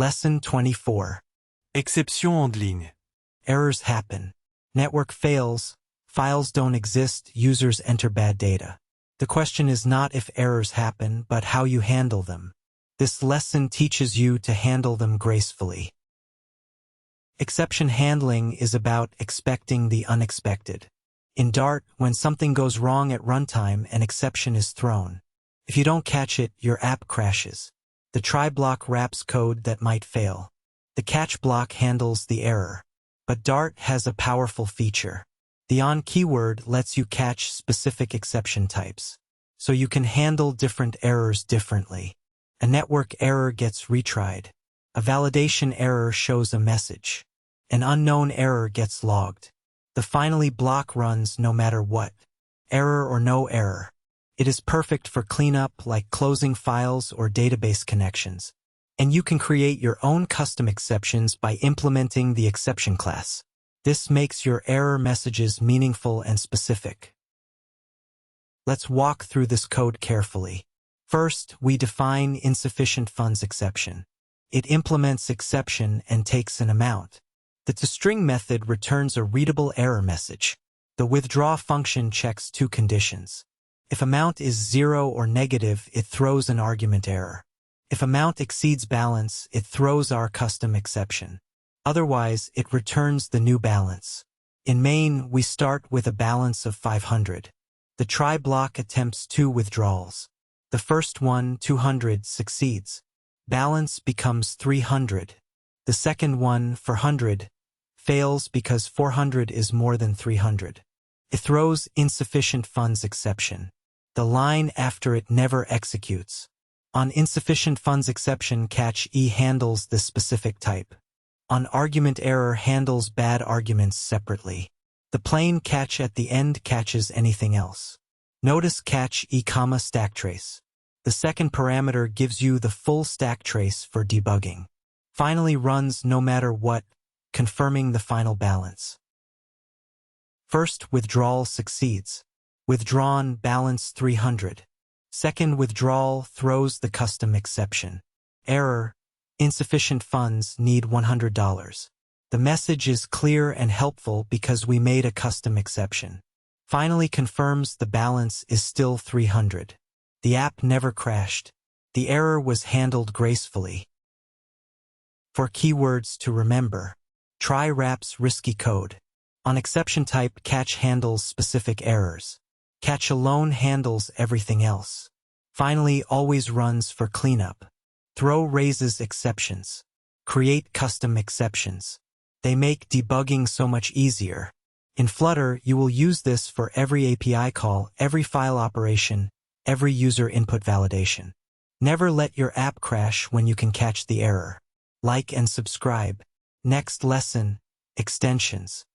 Lesson 24. Exception en ligne. Errors happen. Network fails, files don't exist, users enter bad data. The question is not if errors happen, but how you handle them. This lesson teaches you to handle them gracefully. Exception handling is about expecting the unexpected. In Dart, when something goes wrong at runtime, an exception is thrown. If you don't catch it, your app crashes. The try block wraps code that might fail. The catch block handles the error. But Dart has a powerful feature. The on keyword lets you catch specific exception types, so you can handle different errors differently. A network error gets retried. A validation error shows a message. An unknown error gets logged. The finally block runs no matter what. Error or no error. It is perfect for cleanup like closing files or database connections. And you can create your own custom exceptions by implementing the exception class. This makes your error messages meaningful and specific. Let's walk through this code carefully. First, we define insufficient funds exception. It implements exception and takes an amount. The toString method returns a readable error message. The withdraw function checks two conditions. If amount is 0 or negative, it throws an argument error. If amount exceeds balance, it throws our custom exception. Otherwise, it returns the new balance. In main, we start with a balance of 500. The try block attempts 2 withdrawals. The first one, 200, succeeds. Balance becomes 300. The second one, 400, fails because 400 is more than 300. It throws insufficient funds exception. The line after it never executes. On insufficient funds exception, catch E handles this specific type. On argument error handles bad arguments separately. The plain catch at the end catches anything else. Notice catch E, stack trace. The second parameter gives you the full stack trace for debugging. Finally runs no matter what, confirming the final balance. First withdrawal succeeds. Withdrawn balance 300. Second withdrawal throws the custom exception. Error, insufficient funds, need $100. The message is clear and helpful because we made a custom exception. Finally confirms the balance is still 300. The app never crashed. The error was handled gracefully. For keywords to remember, try wraps risky code. On exception type, catch handles specific errors. Catch alone handles everything else. Finally, always runs for cleanup. Throw raises exceptions. Create custom exceptions. They make debugging so much easier. In Flutter, you will use this for every API call, every file operation, every user input validation. Never let your app crash when you can catch the error. Like and subscribe. Next lesson, extensions.